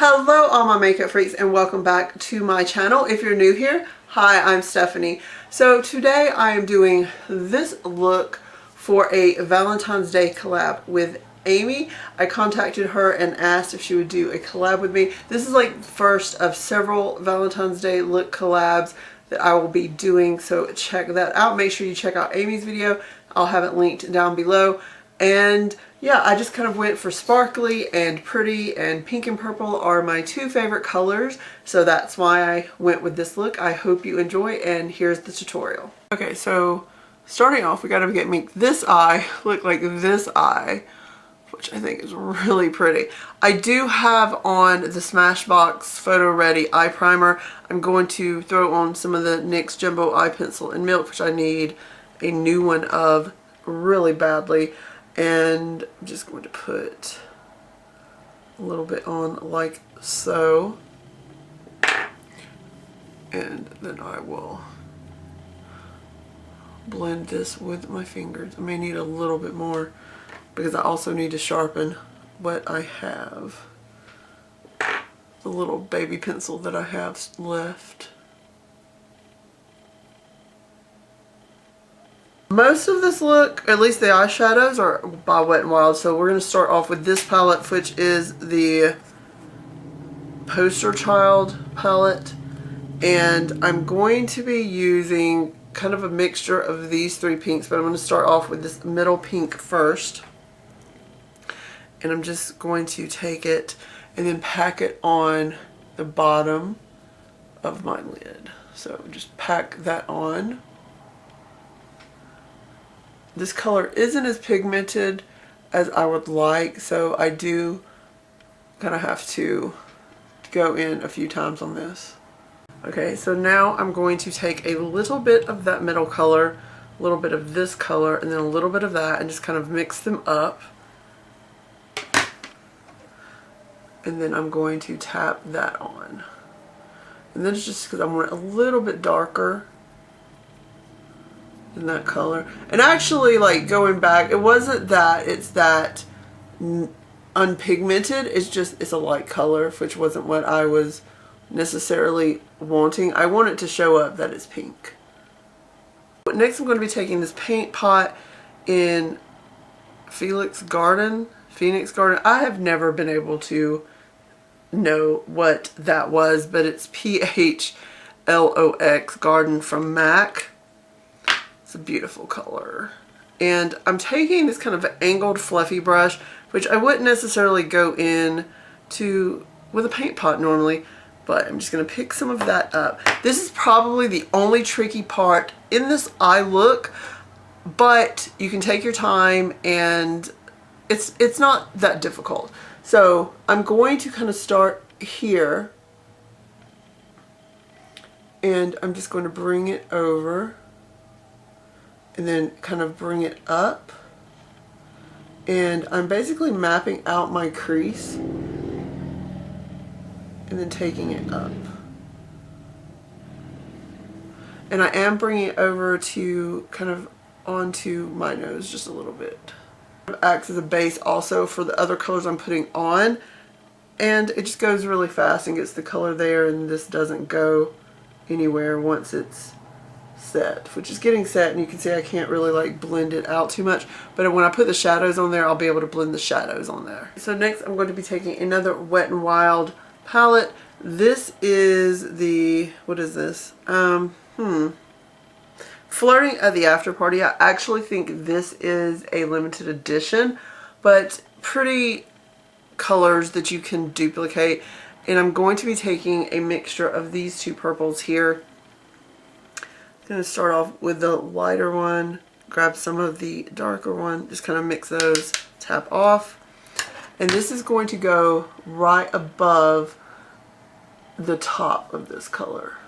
Hello all my makeup freaks and welcome back to my channel. If you're new here, hi, I'm Stephanie. So today I am doing this look for a Valentine's Day collab with Amy. I contacted her and asked if she would do a collab with me. This is like the first of several Valentine's Day look collabs that I will be doing, so check that out. Make sure you check out Amy's video. I'll have it linked down below. And yeah, I just kind of went for sparkly and pretty, and pink and purple are my two favorite colors, so that's why I went with this look. I hope you enjoy, and here's the tutorial. Okay, so starting off, we gotta make this eye look like this eye, which I think is really pretty. I do have on the Smashbox Photo Ready eye primer. I'm going to throw on some of the NYX Jumbo Eye Pencil in Milk, which I need a new one of really badly. And I'm just going to put a little bit on like so. And then I will blend this with my fingers. I may need a little bit more because I also need to sharpen what I have. The little baby pencil that I have left. Most of this look, at least the eyeshadows, are by Wet n Wild. So we're going to start off with this palette, which is the Poster Child palette. And I'm going to be using kind of a mixture of these three pinks, but I'm going to start off with this middle pink first. And I'm just going to take it and then pack it on the bottom of my lid. So just pack that on. This color isn't as pigmented as I would like, so I do kind of have to go in a few times on this. Okay, so now I'm going to take a little bit of that middle color, a little bit of this color, and then a little bit of that, and just kind of mix them up. And then I'm going to tap that on. And then it's just because I want it a little bbit darker in that color. And actually, like, going back, it wasn't that it's that unpigmented, it's a light color, which wasn't what I was necessarily wanting. I want it to show up that it's pink. But next I'm going to be taking this paint pot in Phoenix Garden. I have never been able to know what that was, but it's PHLOX Garden from MAC. It's a beautiful color. And I'm taking this kind of angled fluffy brush, which I wouldn't necessarily go in to with a paint pot normally, but I'm just going to pick some of that up. This is probably the only tricky part in this eye look, but you can take your time and it's not that difficult. So I'm going to kind of start here, and I'm just going to bring it over and then kind of bring it up, and I'm basically mapping out my crease and then taking it up, and I am bringing it over to kind of onto my nose just a little bit. It acts as a base also for the other colors I'm putting on, and it just goes really fast and gets the color there, and this doesn't go anywhere once it's set, which is getting set, and you can see I can't really like blend it out too much, but when I put the shadows on there, I'll be able to blend the shadows on there. So next I'm going to be taking another Wet n Wild palette. This is the, what is this? Flirting at the After Party. I actually think this is a limited edition, but pretty colors that you can duplicate. And I'm going to be taking a mixture of these two purples here. I'm going to start off with the lighter one, grab some of the darker one, just kind of mix those, tap off. And this is going to go right above the top of this color.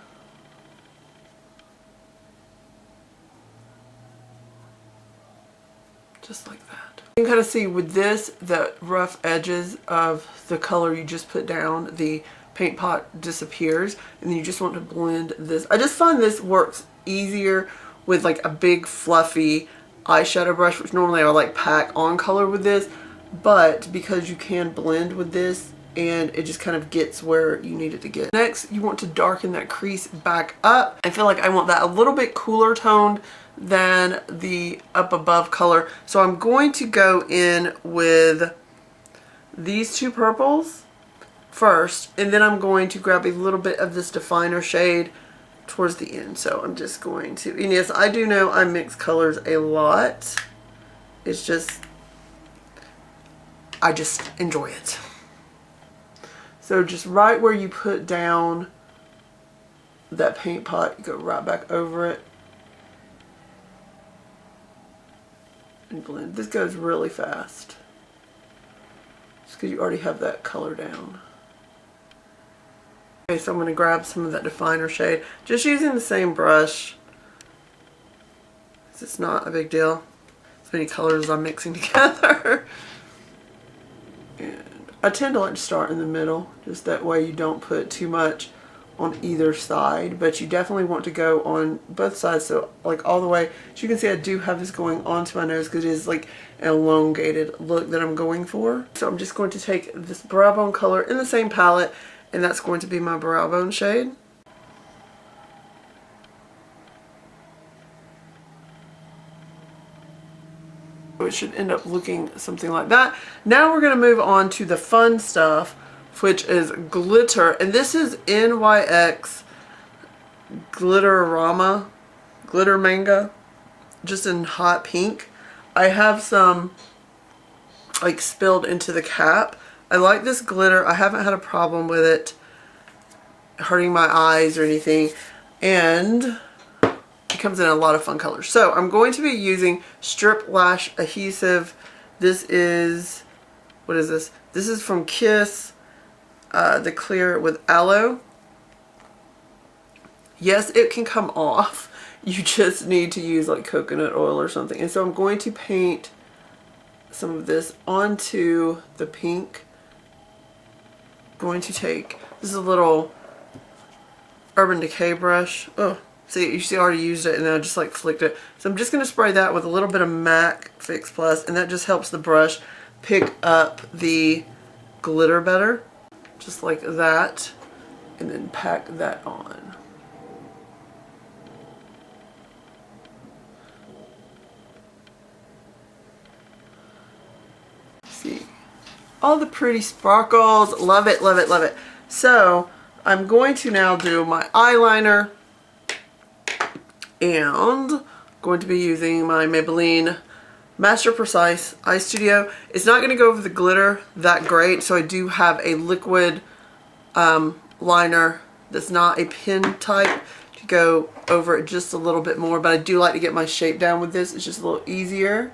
Just like that. You can kind of see with this, the rough edges of the color you just put down, the paint pot disappears, and then you just want to blend this. I just find this works easier with like a big fluffy eyeshadow brush, which normally I like pack on color with this, but because you can blend with this, and it just kind of gets where you need it to get. Next, you want to darken that crease back up. I feel like I want that a little bit cooler toned than the up above color. So I'm going to go in with these two purples first, and then I'm going to grab a little bit of this definer shade towards the end. So I'm just going to, and yes, I do know I mix colors a lot. It's just, I just enjoy it. So just right where you put down that paint pot, you go right back over it and blend. This goes really fast just because you already have that color down. Okay, so I'm going to grab some of that definer shade, just using the same brush. It's not a big deal. As many colors I'm mixing together. And I tend to like to start in the middle, just that way you don't put too much on either side, but you definitely want to go on both sides, so like all the way. As you can see, I do have this going onto my nose because it is like an elongated look that I'm going for. So I'm just going to take this brow bone color in the same palette, and that's going to be my brow bone shade. It should end up looking something like that. Now we're going to move on to the fun stuff, which is glitter. And this is NYX Glitterama, Glitter Manga, just in hot pink. I have some like spilled into the cap. I like this glitter. I haven't had a problem with it hurting my eyes or anything. And it comes in a lot of fun colors. So I'm going to be using Strip Lash Adhesive. This is, what is this? This is from Kiss, the clear with aloe. Yes, it can come off. You just need to use like coconut oil or something. And so I'm going to paint some of this onto the pink. I'm going to take, this is a little Urban Decay brush. Oh. See, you see I already used it and then I just like flicked it. So I'm just going to spray that with a little bit of MAC Fix Plus, and that just helps the brush pick up the glitter better. Just like that. And then pack that on. See, all the pretty sparkles. Love it, love it, love it. So I'm going to now do my eyeliner. And going to be using my Maybelline Master Precise Eye Studio. It's not going to go over the glitter that great, so I do have a liquid liner that's not a pen type to go over it just a little bit more, but I do like to get my shape down with this. It's just a little easier.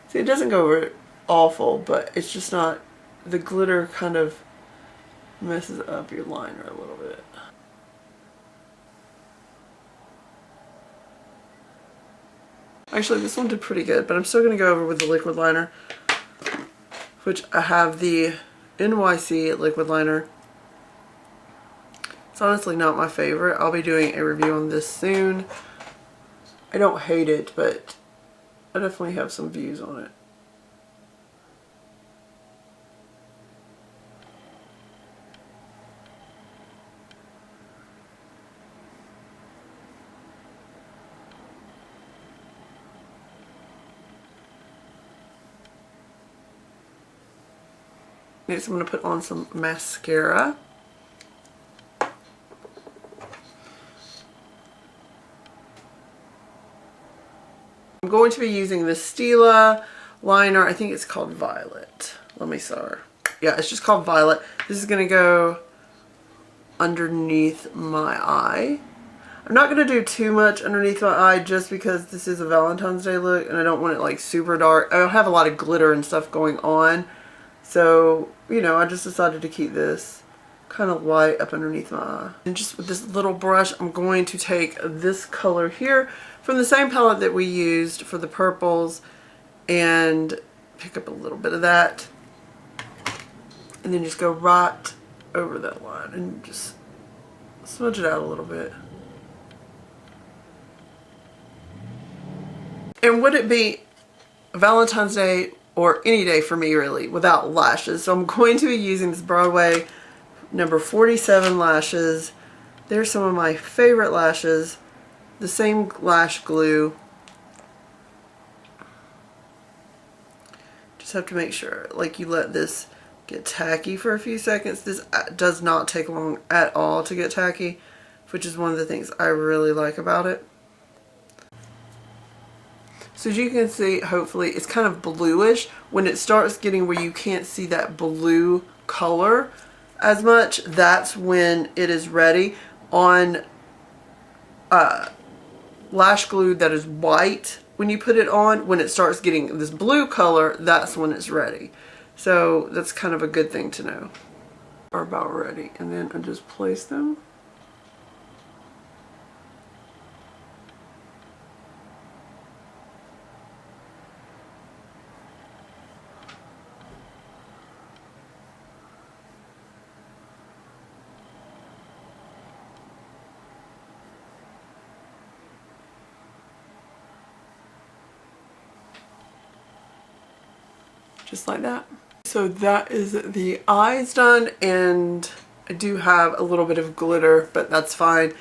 See, it doesn't go over it awful, but it's just not, the glitter kind of messes up your liner a little bit. Actually, this one did pretty good, but I'm still going to go over with the liquid liner, which I have the NYC liquid liner. It's honestly not my favorite. I'll be doing a review on this soon. I don't hate it, but I definitely have some views on it. Next, I'm going to put on some mascara. I'm going to be using the Stila liner. I think it's called Violet. Let me sorry. Yeah, it's just called Violet. This is going to go underneath my eye. I'm not going to do too much underneath my eye just because this is a Valentine's Day look and I don't want it like super dark. I don't have a lot of glitter and stuff going on. So, you know, I just decided to keep this kind of light up underneath my eye. And just with this little brush, I'm going to take this color here from the same palette that we used for the purples and pick up a little bit of that. And then just go right over that line and just smudge it out a little bit. And would it be Valentine's Day or any day for me really, without lashes. So I'm going to be using this Broadway number 47 lashes. They're some of my favorite lashes. The same lash glue. Just have to make sure, like, you let this get tacky for a few seconds. This does not take long at all to get tacky, which is one of the things I really like about it. So as you can see, hopefully, it's kind of bluish. When it starts getting where you can't see that blue color as much, that's when it is ready. On lash glue that is white, when you put it on, when it starts getting this blue color, that's when it's ready. So that's kind of a good thing to know. Are about ready. And then I just place them. Just like that. So that is the eyes done, and I do have a little bit of glitter, but that's fine.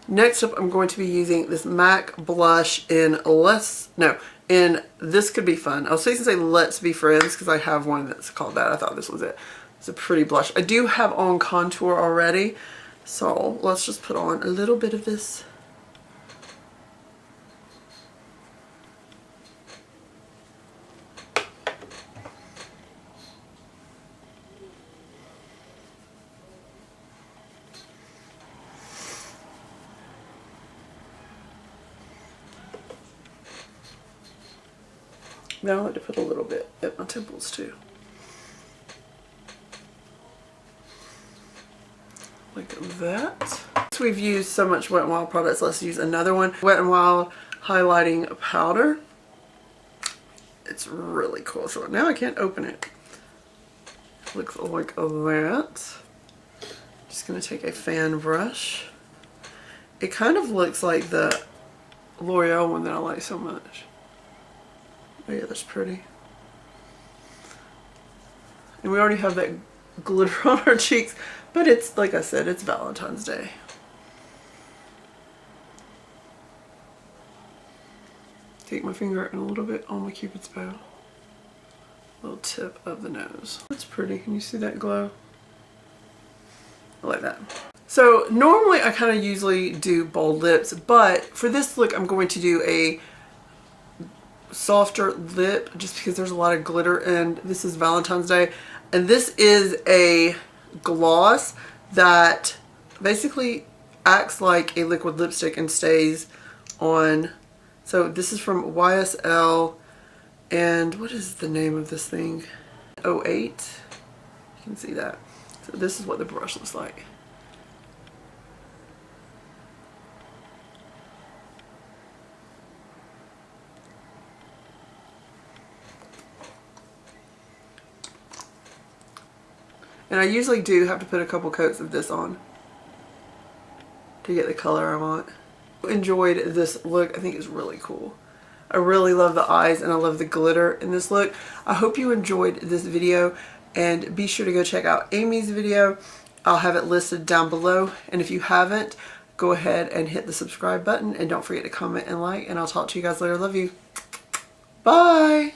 Next up, I'm going to be using this MAC blush in This Could Be Fun. I was going to say Let's Be Friends because I have one that's called that. I thought this was it. It's a pretty blush. I do have on contour already, so let's just put on a little bit of this. Now I like to put a little bit at my temples too. Like that. So we've used so much Wet n Wild products, let's use another one. Wet n Wild highlighting powder. It's really cool. So now I can't open it. Looks like that. Just gonna take a fan brush. It kind of looks like the L'Oreal one that I like so much. Oh yeah, that's pretty. And we already have that glitter on our cheeks, but it's, like I said, it's Valentine's Day. Take my finger and a little bit on my Cupid's bow. Little tip of the nose. That's pretty. Can you see that glow? I like that. So normally I kind of usually do bold lips, but for this look I'm going to do a softer lip just because there's a lot of glitter, and this is Valentine's Day, and this is a gloss that basically acts like a liquid lipstick and stays on. So this is from YSL, and what is the name of this thing? 08. You can see that. So this is what the brush looks like. And I usually do have to put a couple coats of this on to get the color I want. Enjoyed this look. I think it's really cool. I really love the eyes and I love the glitter in this look. I hope you enjoyed this video, and be sure to go check out Amy's video. I'll have it listed down below, and if you haven't, go ahead and hit the subscribe button, and don't forget to comment and like, and I'll talk to you guys later. Love you. Bye.